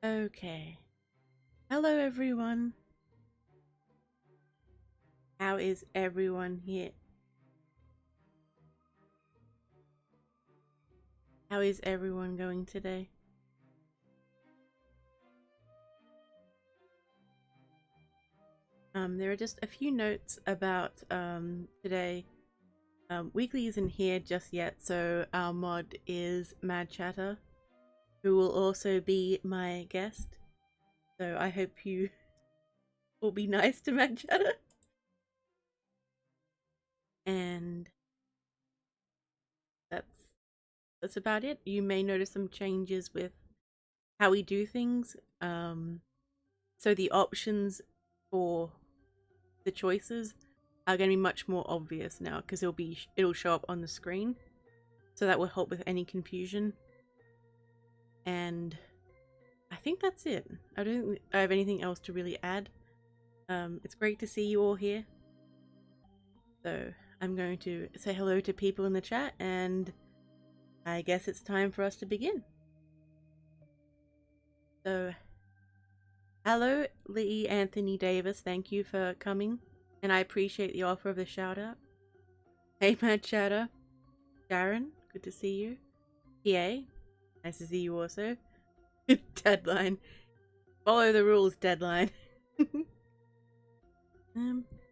Okay. Hello everyone. How is everyone here? How is everyone going today? There are just a few notes about today. Weekly isn't here just yet, so our mod is Mad Chatter, who will also be my guest. So I hope you will be nice to Mad Chatter. And that's about it. You may notice some changes with how we do things. So the options for the choices are going to be much more obvious now because it'll show up on the screen, so that will help with any confusion. And I think that's it. I don't think I have anything else to really add. It's great to see you all here, so I'm going to say hello to people in the chat, and I guess it's time for us to begin. So hello Lee Anthony Davis, thank you for coming, and I appreciate the offer of the shout out. Hey Mad Chatter, Sharon, good to see you. PA, nice to see you also. Deadline. Follow the rules, Deadline.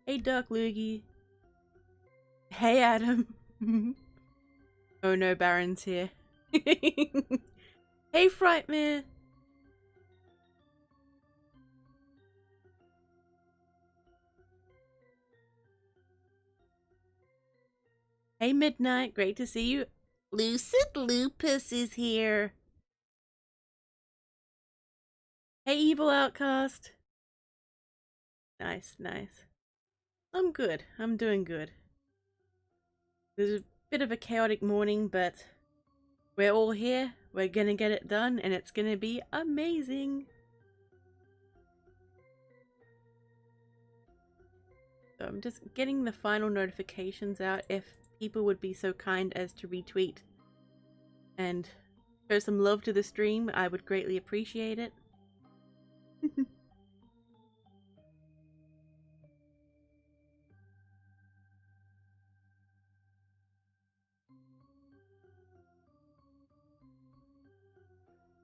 Hey Dark Loogie. Hey Adam. Oh no, Baron's here. Hey Frightmare. Hey Midnight, great to see you. Lucid Lupus is here. Hey Evil Outcast. Nice, nice. I'm good. I'm doing good. There's a bit of a chaotic morning, but we're all here. We're gonna get it done, and it's gonna be amazing. So I'm just getting the final notifications out. If people would be so kind as to retweet and show some love to the stream, I would greatly appreciate it.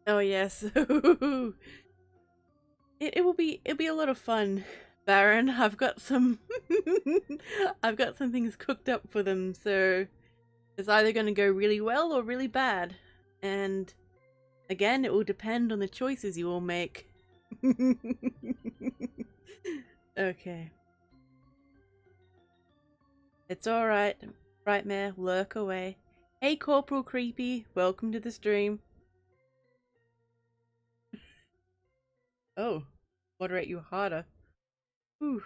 Oh yes. It'll be a lot of fun, Baron. I've got some I've got some things cooked up for them, so it's either going to go really well or really bad. And again, it will depend on the choices you all make. Okay. It's alright. Frightmare, lurk away. Hey Corporal Creepy, welcome to the stream. Oh, moderate you harder. Whew.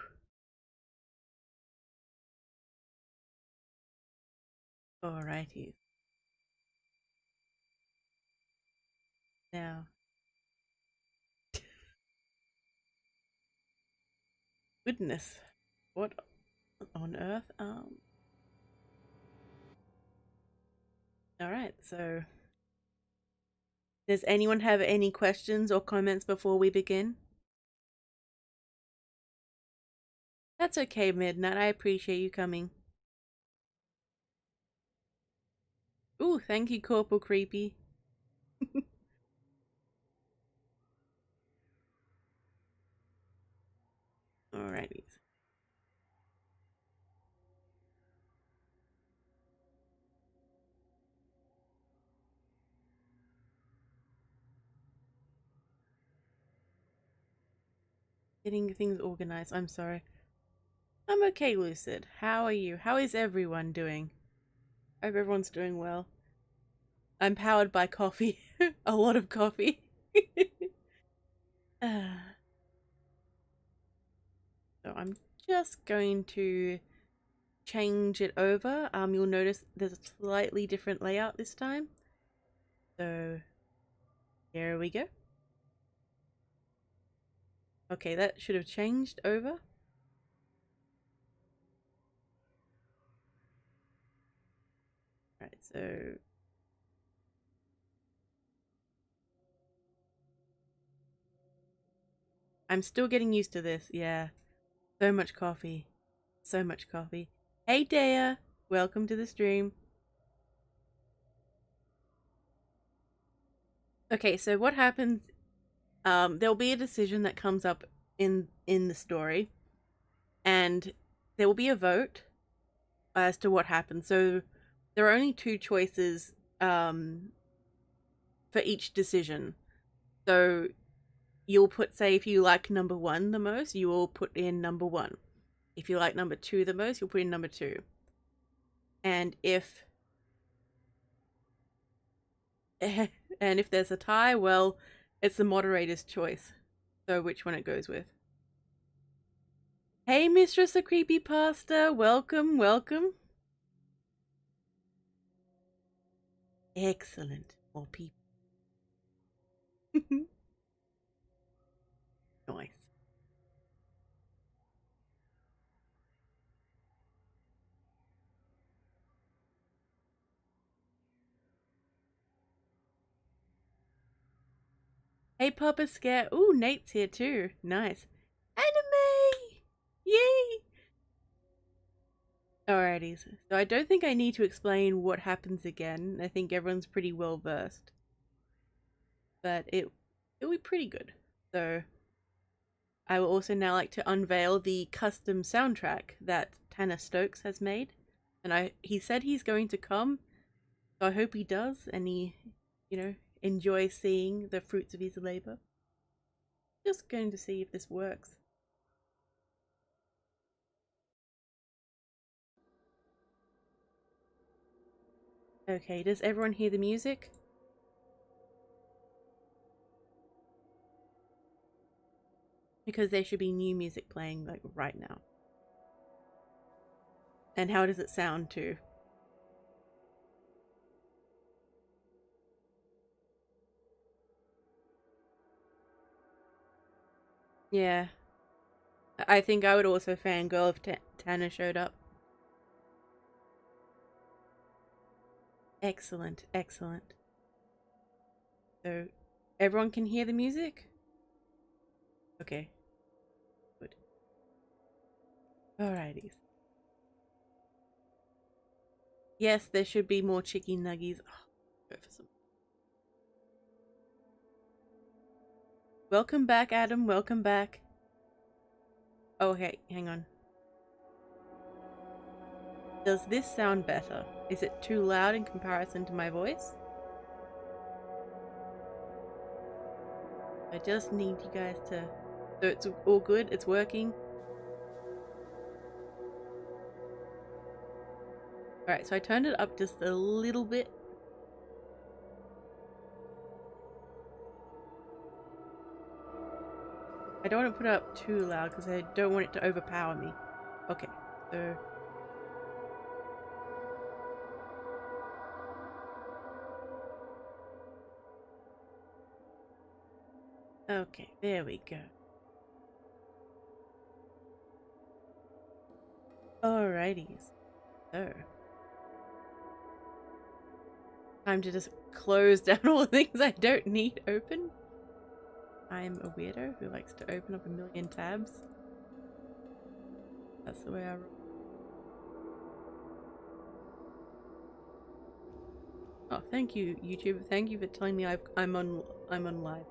Alrighty. Now. Goodness. What on earth? Alright, so does anyone have any questions or comments before we begin? That's okay, Midnight. I appreciate you coming. Ooh, thank you, Corporal Creepy. Alrighty. Getting things organized. I'm sorry. I'm okay, Lucid. How are you? How is everyone doing? I hope everyone's doing well. I'm powered by coffee. A lot of coffee. So I'm just going to change it over. You'll notice there's a slightly different layout this time. So here we go. Okay, that should have changed over. Right, so I'm still getting used to this. Yeah. So much coffee. So much coffee. Hey, Dea. Welcome to the stream. Okay, so what happens, there'll be a decision that comes up in the story, and there will be a vote as to what happens. So there are only two choices for each decision. So you'll put, say, if you like number one the most, you will put in number one. If you like number two the most, you'll put in number two. And if and if there's a tie, well, it's the moderator's choice. So which one it goes with. Hey, Mistress of Creepypasta, welcome, welcome. Excellent. More people. Nice. Hey, Papa Scare. Ooh, Nate's here too. Nice. Anime! Yay! Alrighty, so I don't think I need to explain what happens again. I think everyone's pretty well versed. But it'll be pretty good. So I will also now like to unveil the custom soundtrack that Tanner Stokes has made. And he said he's going to come, so I hope he does and he, enjoys seeing the fruits of his labor. Just going to see if this works. Okay, does everyone hear the music? Because there should be new music playing like right now. And how does it sound too? Yeah. I think I would also fangirl if Tanner showed up. Excellent, excellent. So, everyone can hear the music? Okay. Good. Alrighty. Yes, there should be more chicken nuggies. Oh, go for some. Welcome back, Adam. Welcome back. Oh, okay, hang on. Does this sound better? Is it too loud in comparison to my voice? I just need you guys to... So it's all good? It's working? Alright, so I turned it up just a little bit. I don't want to put it up too loud because I don't want it to overpower me. Okay, so... Okay, there we go. Alrighties. So... time to just close down all the things I don't need open. I'm a weirdo who likes to open up a million tabs. That's the way I roll. Oh, thank you, YouTube. Thank you for telling me I'm on live.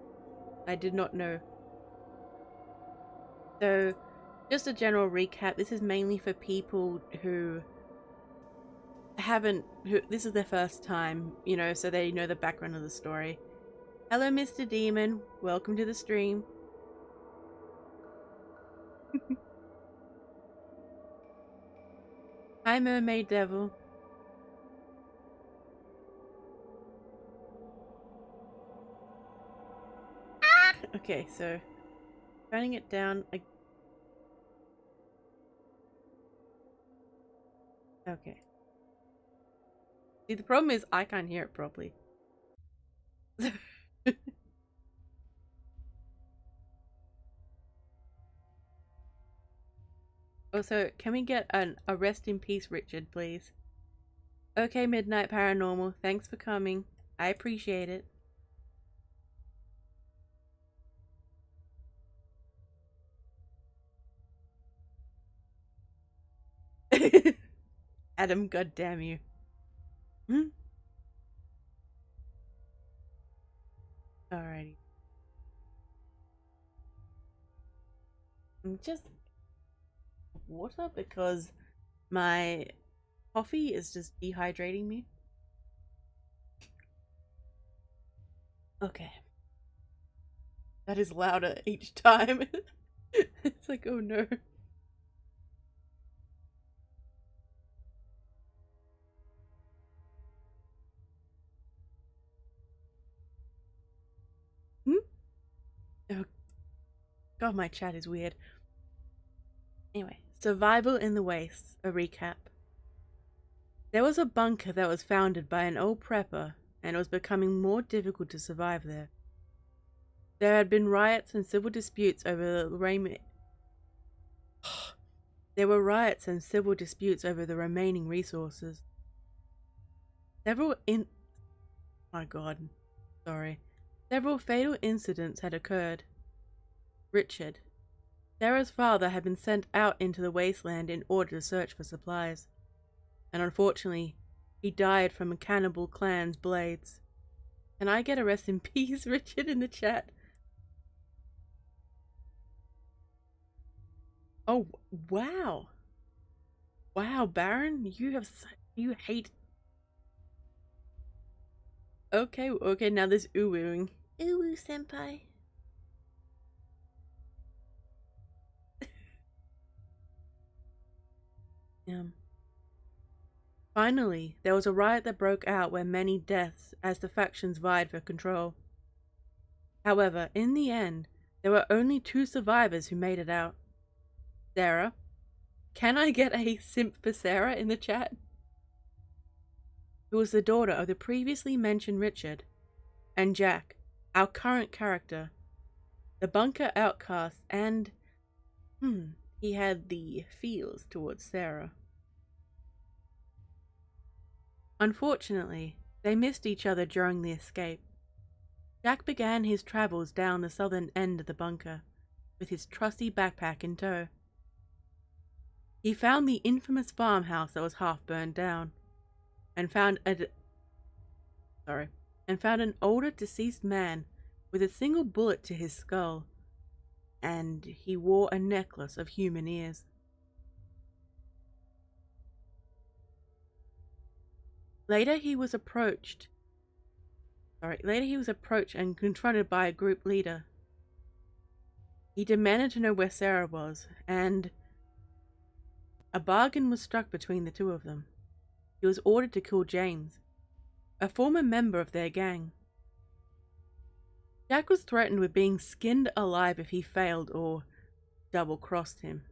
I did not know. So, just a general recap. This is mainly for people who this is their first time, so they know the background of the story. Hello, Mr. Demon. Welcome to the stream. Hi, Mermaid Devil. Okay, so turning it down. Okay. See, the problem is I can't hear it properly. Also, can we get a rest in peace, Richard, please? Okay, Midnight Paranormal. Thanks for coming. I appreciate it. Adam, goddamn you. Hmm? Alrighty. I'm just water because my coffee is just dehydrating me. Okay. That is louder each time. It's like, oh no. Hmm? Oh god, my chat is weird. Anyway, survival in the wastes, a recap. There was a bunker that was founded by an old prepper, and it was becoming more difficult to survive there. There had been riots and civil disputes over the remaining resources. Several in my god, sorry. Several fatal incidents had occurred. Richard, Sarah's father, had been sent out into the wasteland in order to search for supplies, and unfortunately, he died from a cannibal clan's blades. Can I get a rest in peace, Richard, in the chat? Oh, wow. Wow, Baron, you hate. Okay, okay, now there's ooh-ooing. Ooh, senpai. Finally, there was a riot that broke out where many deaths as the factions vied for control. However, in the end, there were only 2 survivors who made it out. Sarah. Can I get a simp for Sarah in the chat? Who was the daughter of the previously mentioned Richard. And Jack, our current character. The bunker outcast, and he had the feels towards Sarah. Unfortunately, they missed each other during the escape. Jack began his travels down the southern end of the bunker, with his trusty backpack in tow. He found the infamous farmhouse that was half burned down, and found an older deceased man with a single bullet to his skull, and he wore a necklace of human ears. Later he was approached and confronted by a group leader. He demanded to know where Sarah was, and a bargain was struck between the 2 of them. He was ordered to kill James, a former member of their gang. Jack was threatened with being skinned alive if he failed or double-crossed him.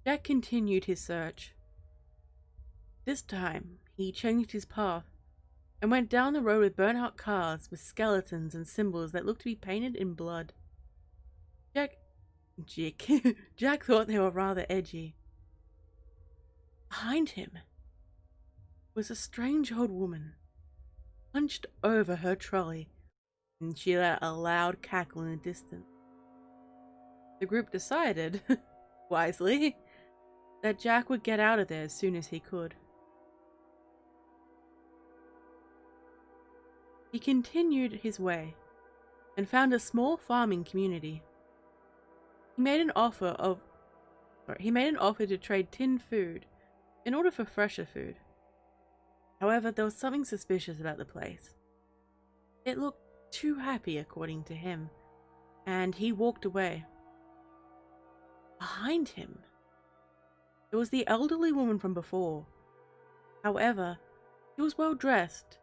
Jack continued his search. This time, he changed his path and went down the road with burnt-out cars with skeletons and symbols that looked to be painted in blood. Jack thought they were rather edgy. Behind him was a strange old woman, hunched over her trolley, and she let a loud cackle in the distance. The group decided, wisely, that Jack would get out of there as soon as he could. He continued his way and found a small farming community. He made an offer to trade tinned food in order for fresher food. However, there was something suspicious about the place. It looked too happy, according to him, and he walked away. Behind him, there was the elderly woman from before. However, she was well dressed,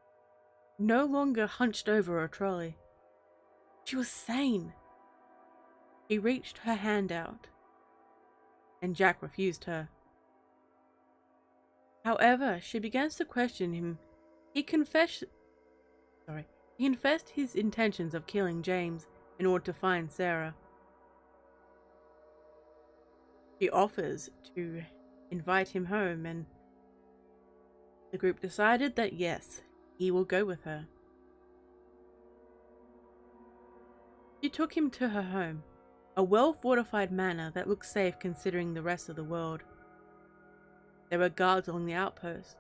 no longer hunched over a trolley. She was sane. She reached her hand out, and Jack refused her. However, she begins to question him. He confessed his intentions of killing James in order to find Sarah. She offers to invite him home, and the group decided that yes, he will go with her. She took him to her home, a well-fortified manor that looked safe considering the rest of the world. There were guards along the outpost,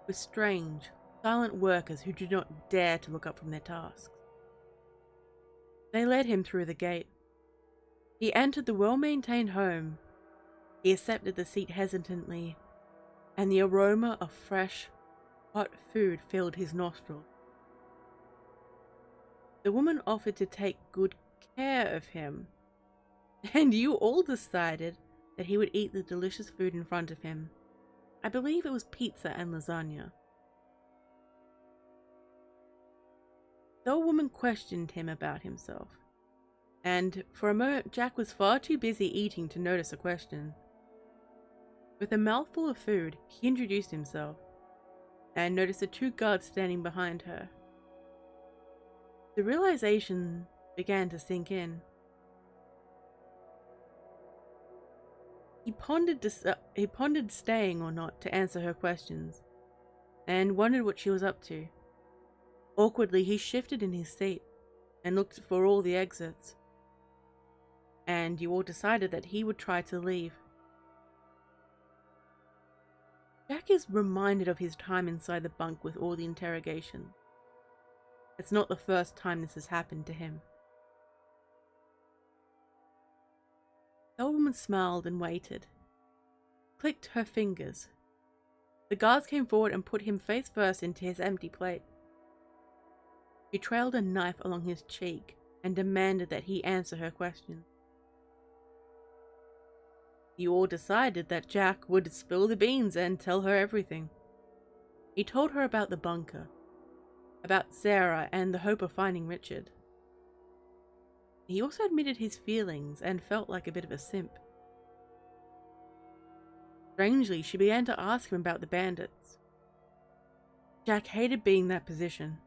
with strange, silent workers who did not dare to look up from their tasks. They led him through the gate. He entered the well-maintained home. He accepted the seat hesitantly, and the aroma of fresh, hot food filled his nostrils. The woman offered to take good care of him, and you all decided that he would eat the delicious food in front of him. I believe it was pizza and lasagna. The old woman questioned him about himself, and for a moment Jack was far too busy eating to notice her question. With a mouthful of food, he introduced himself, and noticed the two guards standing behind her. The realization began to sink in. He pondered staying or not to answer her questions, and wondered what she was up to. Awkwardly, he shifted in his seat and looked for all the exits, and you all decided that he would try to leave. Jack is reminded of his time inside the bunk with all the interrogation. It's not the first time this has happened to him. The old woman smiled and waited. Clicked her fingers. The guards came forward and put him face first into his empty plate. She trailed a knife along his cheek and demanded that he answer her question. You all decided that Jack would spill the beans and tell her everything. He told her about the bunker, about Sarah and the hope of finding Richard. He also admitted his feelings and felt like a bit of a simp. Strangely, she began to ask him about the bandits. Jack hated being in that position.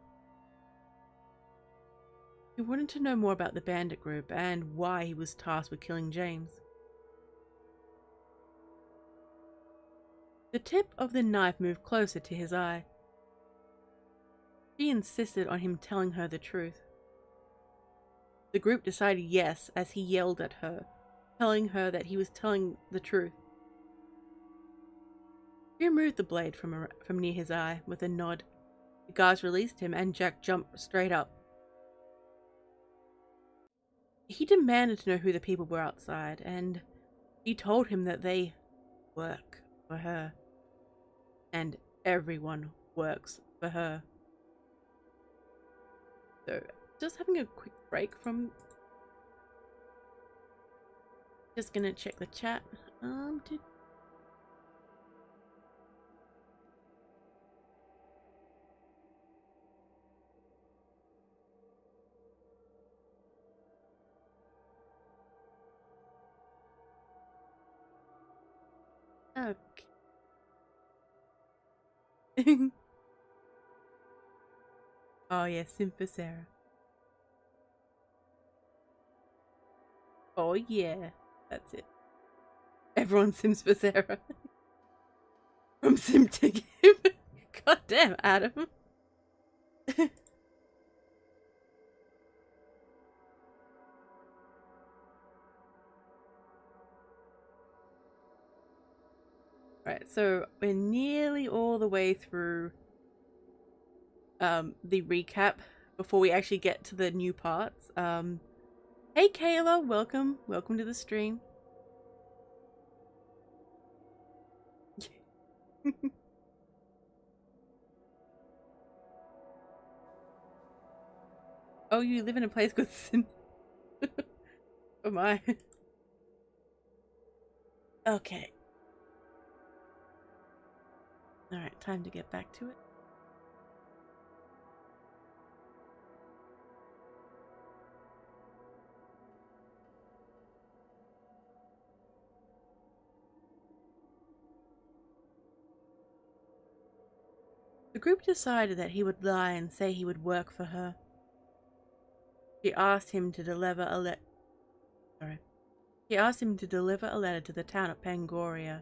He wanted to know more about the bandit group and why he was tasked with killing James. The tip of the knife moved closer to his eye. She insisted on him telling her the truth. The group decided yes as he yelled at her, telling her that he was telling the truth. She removed the blade from near his eye with a nod. The guards released him and Jack jumped straight up. He demanded to know who the people were outside, and she told him that they work for her. And everyone works for her. So, just having a quick break from... Just gonna check the chat. Okay. Oh yeah, simp for Sarah. Oh yeah, that's it. Everyone sims for Sarah. From sim to give. God damn, Adam. Right, so we're nearly all the way through the recap before we actually get to the new parts. Hey Kayla, welcome to the stream. Oh, you live in a place with sin. Oh my. Okay. Alright, time to get back to it. The group decided that he would lie and say he would work for her. She asked him to deliver a letter to the town of Pangoria,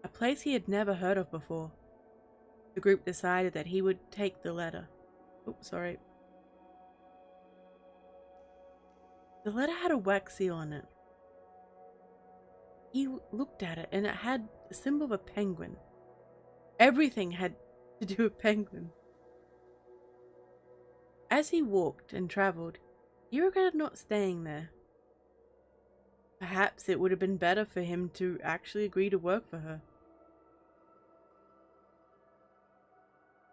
a place he had never heard of before. The group decided that he would take the letter. Oops, sorry. The letter had a wax seal on it. He looked at it and it had the symbol of a penguin. Everything had to do with penguins. As he walked and travelled, he regretted not staying there. Perhaps it would have been better for him to actually agree to work for her.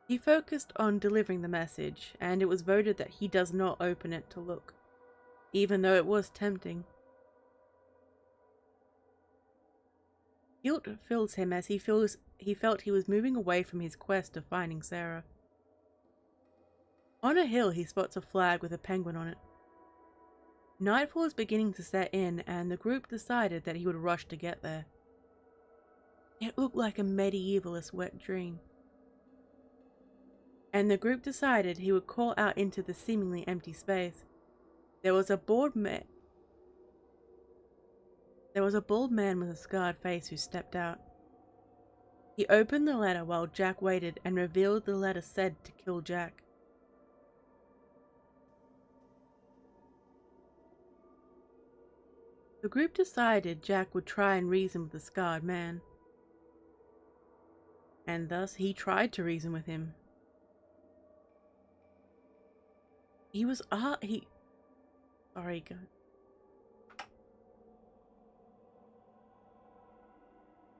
He focused on delivering the message, and it was voted that he does not open it to look, even though it was tempting. Guilt fills him as he felt he was moving away from his quest of finding Sarah. On a hill he spots a flag with a penguin on it. Nightfall was beginning to set in, and the group decided that he would rush to get there. It looked like a medievalist wet dream. And the group decided he would call out into the seemingly empty space. There was a bald man with a scarred face who stepped out. He opened the letter while Jack waited and revealed the letter said to kill Jack. The group decided Jack would try and reason with the scarred man. And thus he tried to reason with him.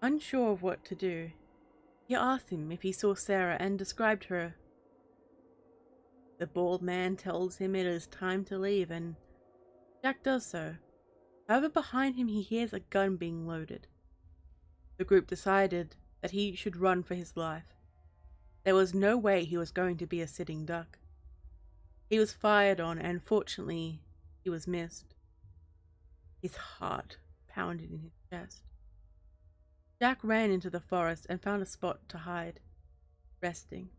Unsure of what to do, he asked him if he saw Sarah and described her. The bald man tells him it is time to leave, and Jack does so. However, behind him he hears a gun being loaded. The group decided that he should run for his life. There was no way he was going to be a sitting duck. He was fired on, and fortunately, he was missed. His heart pounded in his chest. Jack ran into the forest and found a spot to hide, resting.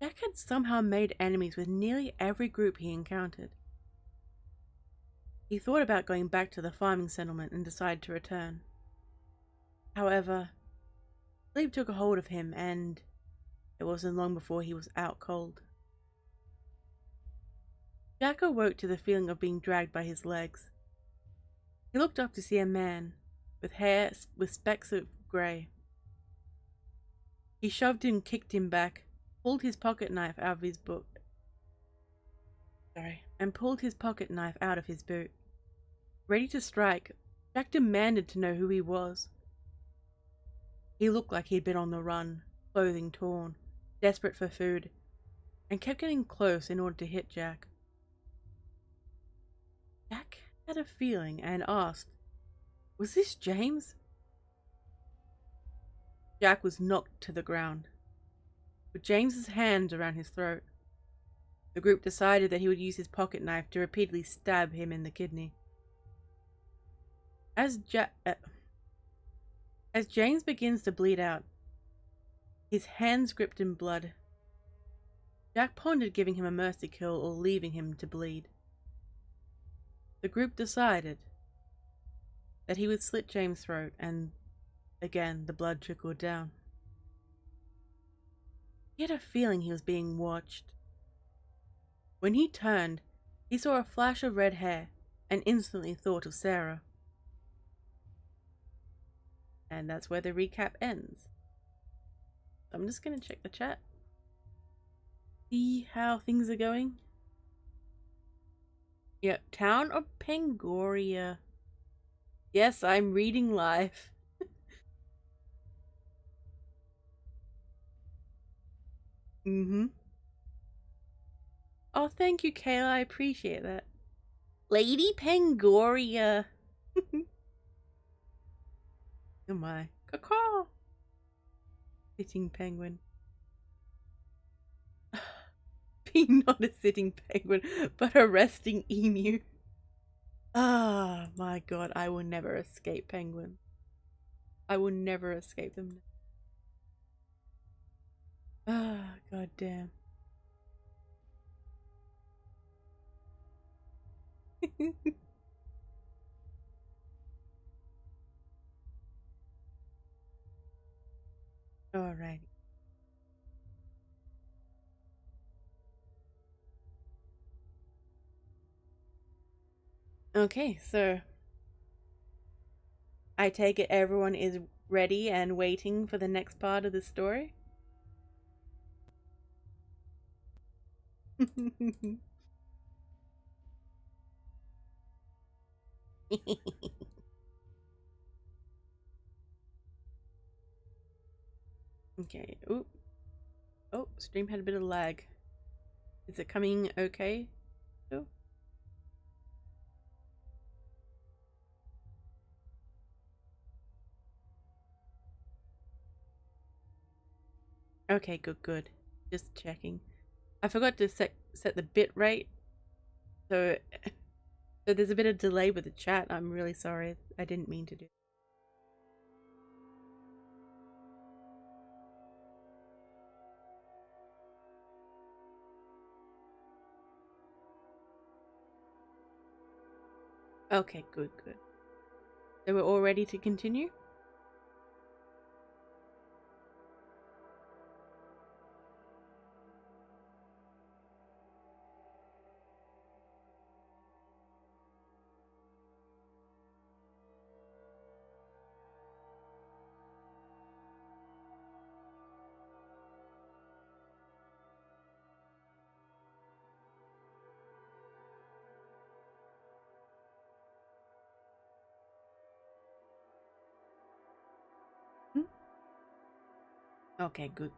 Jack had somehow made enemies with nearly every group he encountered. He thought about going back to the farming settlement and decided to return. However, sleep took a hold of him, and it wasn't long before he was out cold. Jack awoke to the feeling of being dragged by his legs. He looked up to see a man with hair with specks of grey. He shoved and kicked him back, pulled his pocket knife out of his boot. Ready to strike, Jack demanded to know who he was. He looked like he'd been on the run, clothing torn, desperate for food, and kept getting close in order to hit Jack. Jack had a feeling and asked, "Was this James?" Jack was knocked to the ground, with James's hands around his throat. The group decided that he would use his pocket knife to repeatedly stab him in the kidney. As James begins to bleed out, his hands gripped in blood, Jack pondered giving him a mercy kill or leaving him to bleed. The group decided that he would slit James' throat, and again the blood trickled down. He had a feeling he was being watched. When he turned, he saw a flash of red hair and instantly thought of Sarah. And that's where the recap ends. I'm just going to check the chat. See how things are going. Yep, Town of Pangoria. Yes, I'm reading live. Oh, thank you, Kayla. I appreciate that. Lady Pangoria. Oh my. Caw-caw. Sitting penguin. Be not a sitting penguin, but a resting emu. Ah, my god, I will never escape penguins. I will never escape them. Ah, god damn. Alright. Okay, so I take it everyone is ready and waiting for the next part of the story? Okay. Oop. Oh, stream had a bit of lag. Is it coming okay? Oh. Okay, good. Just checking. I forgot to set the bit rate, so there's a bit of delay with the chat. I'm really sorry. I didn't mean to do. Okay, good. So we're all ready to continue? Hmm? Okay, good.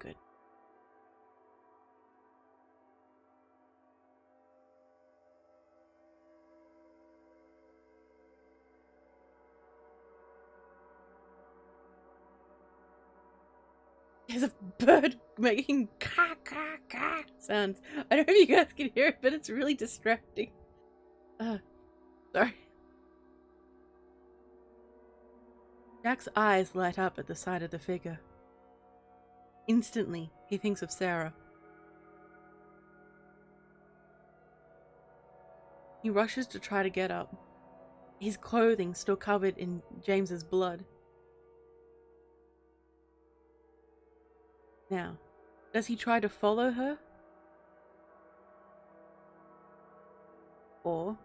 There's a bird making caw caw caw sounds. I don't know if you guys can hear it, but it's really distracting. Sorry. Jack's eyes light up at the sight of the figure. Instantly, he thinks of Sarah. He rushes to try to get up, his clothing still covered in James's blood. Now, does he try to follow her? Or...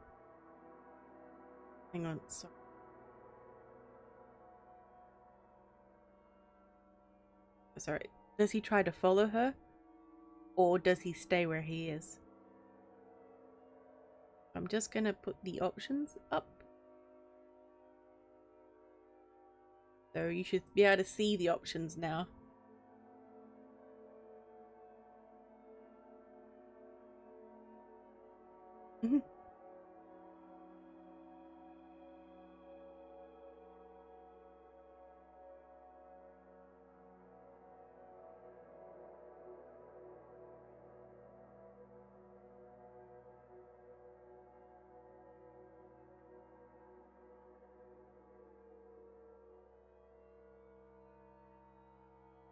Hang on, sorry. Does he try to follow her? Or does he stay where he is? I'm just gonna put the options up. So you should be able to see the options now.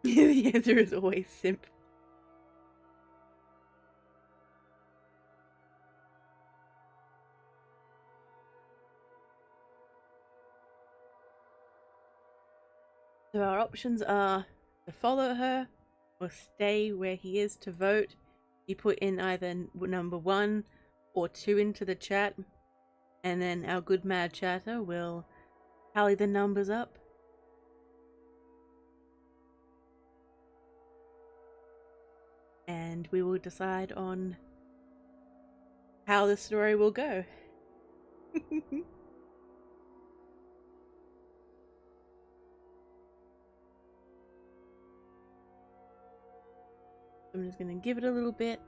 The answer is always simp. So our options are to follow her or stay where he is to vote. You put in either number 1 or 2 into the chat, and then our good mad chatter will tally the numbers up. And we will decide on how the story will go. I'm just gonna give it a little bit.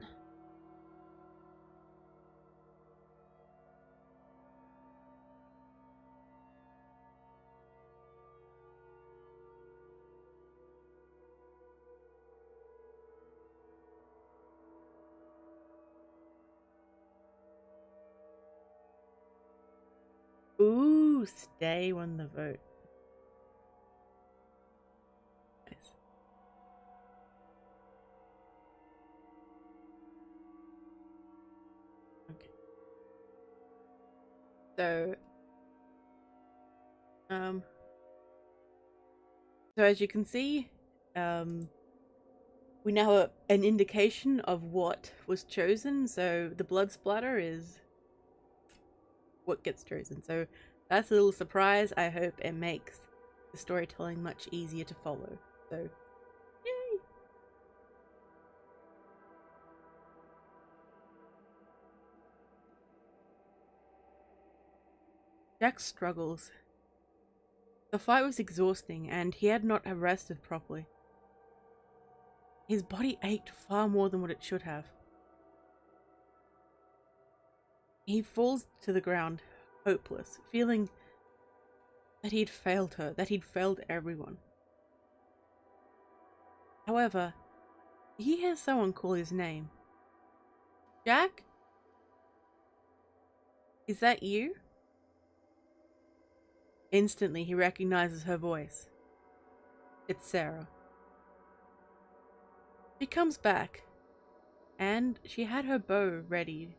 Ooh, stay won the vote. Nice. Okay. So, as you can see, we now have an indication of what was chosen. So the blood splatter is what gets chosen. So That's a little surprise. I hope it makes the storytelling much easier to follow. So, yay! Jack struggles. The fight was exhausting and he had not rested properly. His body ached far more than what it should have. He falls to the ground, hopeless, feeling that he'd failed her, that he'd failed everyone. However, he hears someone call his name. Jack? Is that you? Instantly, he recognizes her voice. It's Sarah. She comes back, and she had her bow ready.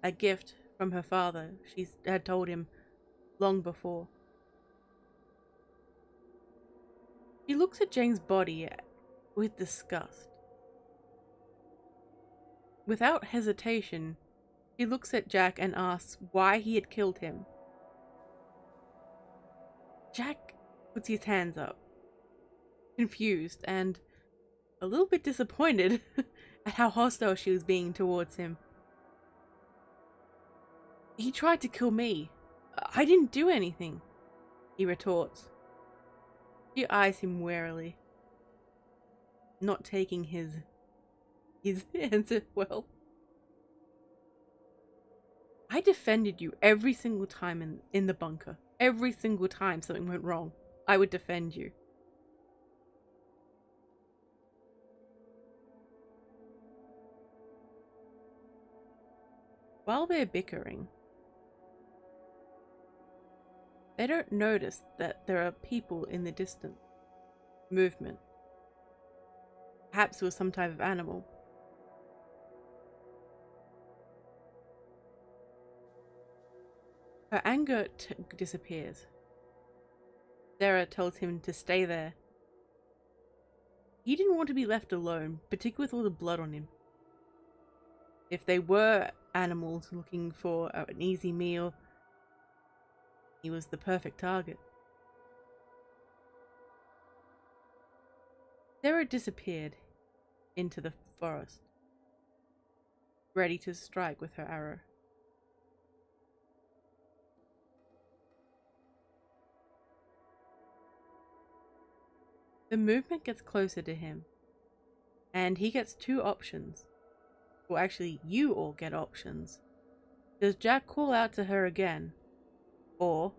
A gift from her father, she had told him long before. He looks at Jane's body with disgust. Without hesitation, he looks at Jack and asks why he had killed him. Jack puts his hands up, confused and a little bit disappointed at how hostile she was being towards him. He tried to kill me. I didn't do anything, he retorts. She eyes him warily, not taking his answer well. I defended you every single time in the bunker. Every single time something went wrong, I would defend you. While they're bickering, they don't notice that there are people in the distant movement. Perhaps it was some type of animal. Her anger disappears. Sarah tells him to stay there. He didn't want to be left alone, particularly with all the blood on him. If they were animals looking for an easy meal, he was the perfect target. Sarah disappeared into the forest, ready to strike with her arrow. The movement gets closer to him, and he gets two options. Well, actually, you all get options. Does Jack call out to her again? Or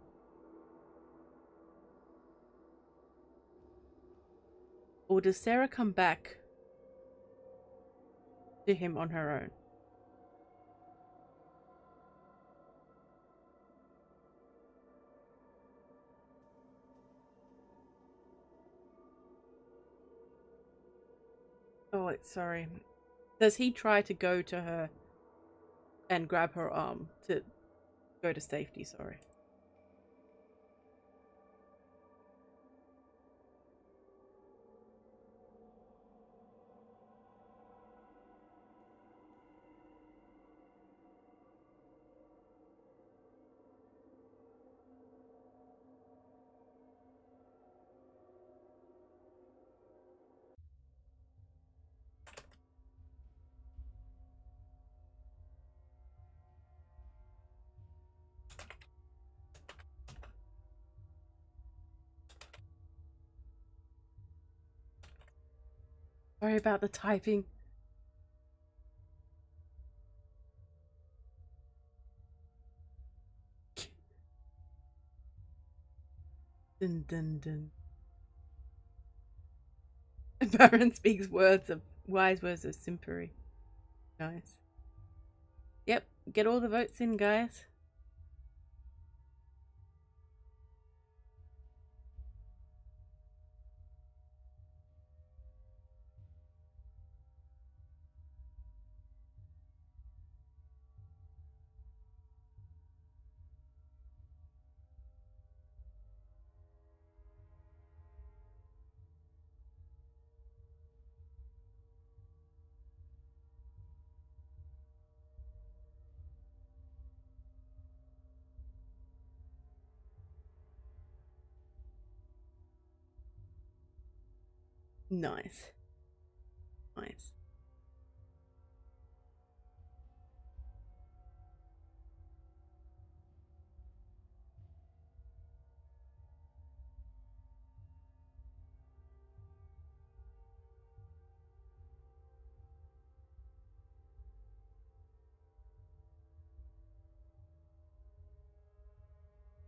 does Sarah come back to him on her own? Oh, wait, sorry. Does he try to go to her and grab her arm to go to safety? Sorry. Sorry about the typing. Dun dun dun. Baron speaks wise words of simpery. Nice. Yep, get all the votes in, guys. Nice. Nice.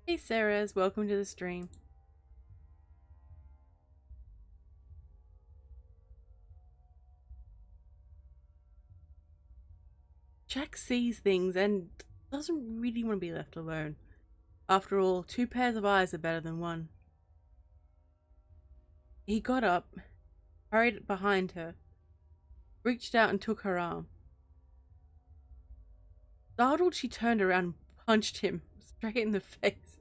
Hey Sarahs, welcome to the stream. Jack sees things and doesn't really want to be left alone. After all, 2 pairs of eyes are better than 1. He got up, hurried behind her, reached out and took her arm. Startled, she turned around and punched him straight in the face.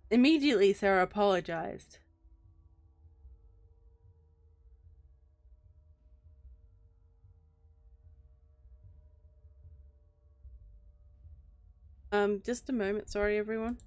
Immediately, Sarah apologized. Just a moment, sorry everyone.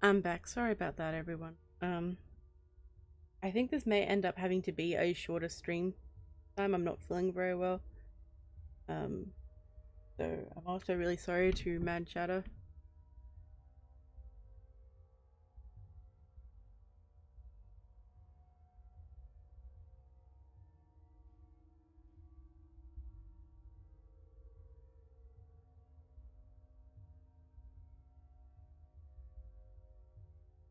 I'm back. Sorry about that, everyone. I think this may end up having to be a shorter stream time. I'm not feeling very well. So I'm also really sorry to Mad Shadow.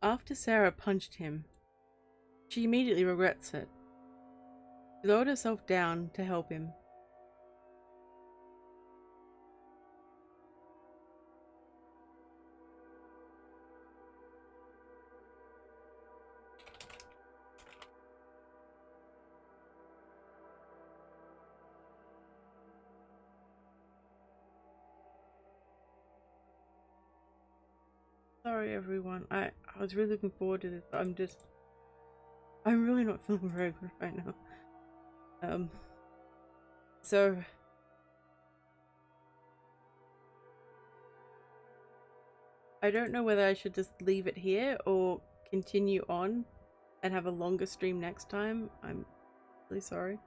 After Sarah punched him, she immediately regrets it. She lowered herself down to help him. Sorry everyone, I was really looking forward to this, but I'm really not feeling very good right now. So I don't know whether I should just leave it here or continue on and have a longer stream next time. I'm really sorry.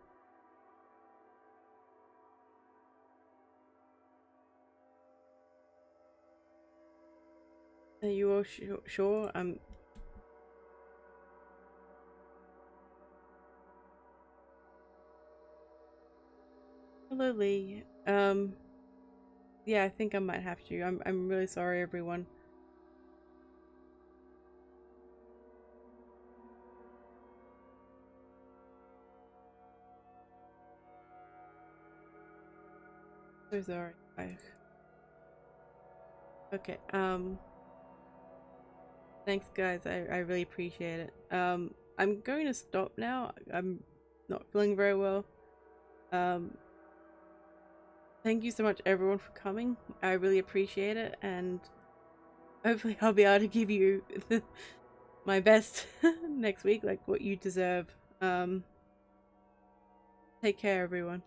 Are you all sure? Hello Lee. Yeah, I think I might have to. I'm really sorry everyone. So sorry. Okay, thanks guys, I really appreciate it. I'm going to stop now. I'm not feeling very well. Thank you so much everyone for coming. I really appreciate it, and hopefully I'll be able to give you my best next week, like what you deserve. Take care everyone.